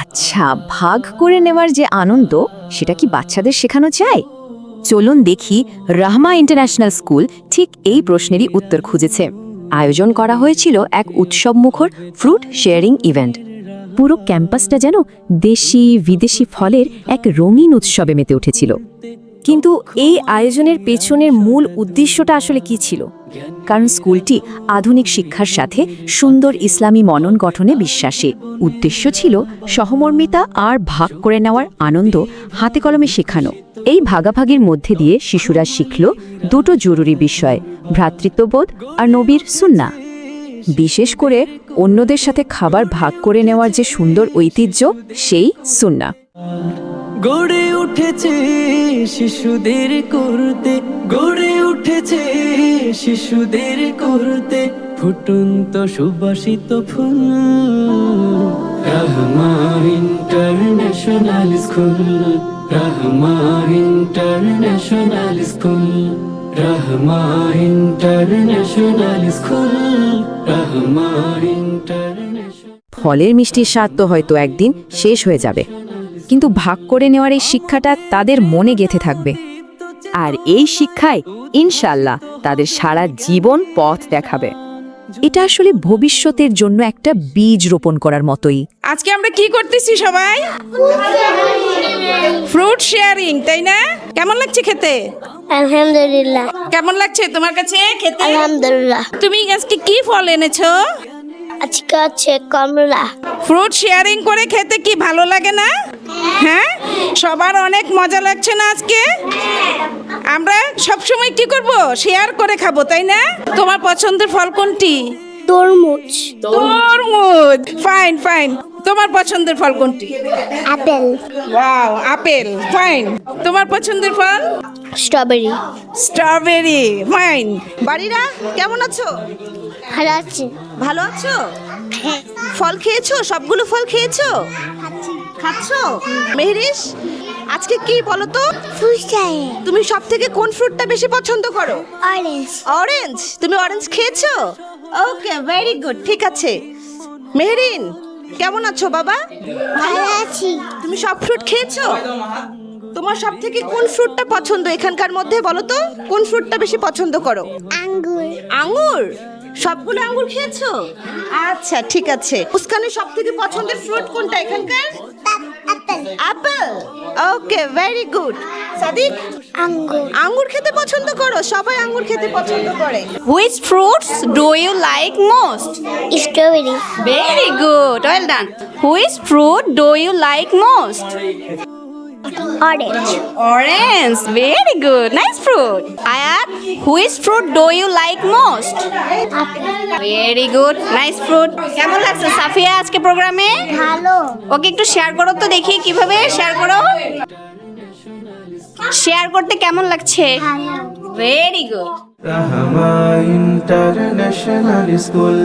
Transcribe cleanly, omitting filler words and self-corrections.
আচ্ছা, ভাগ করে নেওয়ার যে আনন্দ, সেটা কি বাচ্চাদের শেখানো যায়? চলুন দেখি রাহমা ইন্টারন্যাশনাল স্কুল ঠিক এই প্রশ্নেরই উত্তর খুঁজেছে। আয়োজন করা হয়েছিল এক উৎসবমুখর ফ্রুট শেয়ারিং ইভেন্ট। পুরো ক্যাম্পাসটা যেন দেশি বিদেশি ফলের এক রঙিন উৎসবে মেতে উঠেছিল। কিন্তু এই আয়োজনের পেছনের মূল উদ্দেশ্যটা আসলে কি ছিল? কারণ স্কুলটি আধুনিক শিক্ষার সাথে সুন্দর ইসলামী মনন গঠনে বিশ্বাসী। উদ্দেশ্য ছিল সহমর্মিতা আর ভাগ করে নেওয়ার আনন্দ হাতে কলমে শেখানো। এই ভাগাভাগির মধ্যে দিয়ে শিশুরা শিখল দুটো জরুরি বিষয়, ভ্রাতৃত্ববোধ আর নবীর সুন্নাহ। বিশেষ করে অন্যদের সাথে খাবার ভাগ করে নেওয়ার যে সুন্দর ঐতিহ্য, সেই সুন্নাহ। গড়ে উঠেছে শিশুদের করতে, গড়ে উঠেছে শিশুদের করতে ফুটন্ত সুবাসিত ফুল। Rahma international school, Rahma international school, Rahma international school, Rahma international. ফলের মিষ্টির স্বাদ তো হয়তো একদিন শেষ হয়ে যাবে, কিন্তু ভাগ করে নেওয়ার এই শিক্ষাটা তাদের মনে গেঁথে থাকবে। আর এই শিক্ষায় ইনশাল্লাহ তাদের সারা জীবন পথ দেখাবে। এটা আসলে ভবিষ্যতের জন্য একটা বীজ রোপণ করার মতোই। আজকে আমরা কি করতেছি সবাই? ফ্রুট শেয়ারিং, তাই না? কেমন লাগছে খেতে? আলহামদুলিল্লাহ। কেমন লাগছে তোমার কাছে খেতে? আলহামদুলিল্লাহ। তুমি আজকে কি ফল এনেছো? আজকে হচ্ছে কমলা। ফ্রুট শেয়ারিং করে খেতে কি ভালো লাগে না? হ্যাঁ, সবার অনেক মজা লাগছে না আজকে? আমরা সবসময় কি করব? শেয়ার করে খাবো, তাই না? তোমার পছন্দের ফল কোনটি? তরমুজ। তরমুজ, ফাইন ফাইন। তোমার পছন্দের ফল কোনটি? আপেল। Wow, apple, fine. তোমার পছন্দের ফল? স্ট্রবেরি। Strawberry, fine. বাড়িরা কেমন আছো? ভালো আছে। ভালো আছো? ফল খেয়েছো? সবগুলো ফল খেয়েছো? খাচ্ছো? মেহরিশ, আজকে কি বলো তো? ফুলচাই। তুমি সব থেকে কোন ফ্রুটটা বেশি পছন্দ করো? অরেঞ্জ। অরেঞ্জ। তুমি অরেঞ্জ খেয়েছো? ওকে, ভেরি গুড, ঠিক আছে। মেহরিন, কেমন আছো বাবা? ভালো আছি। তুমি সব ফ্রুট খেয়েছো? তোমার সব থেকে কোন ফ্রুটটা পছন্দ এখানকার মধ্যে, বলো তো? কোন ফ্রুটটা বেশি পছন্দ করো? আঙ্গুর। আঙ্গুর। সবগুলো আঙ্গুর খেয়েছো? আচ্ছা, ঠিক আছে। মুস্কানের সব থেকে পছন্দের ফ্রুট কোনটা এখানকার? আপেল। অ্যাপেল। ওকে, ভেরি গুড। সাদিক, আঙ্গুর। আঙ্গুর খেতে পছন্দ করো? সবাই আঙ্গুর খেতে পছন্দ করে। Which fruits do you like most? Strawberry. Very good, well done. Which fruit do you like most? Orange. Orange, very good, nice fruit. Ayat, which fruit do you like most? Very good, nice fruit. কেমন লাগছে সাফিয়া আজকে প্রোগ্রামে? ভালো। ওকে একটু share করো তো দেখি কিভাবে শেয়ার করো। শেয়ার করতে কেমন লাগছে? ভালো। Very good. Rahma international school.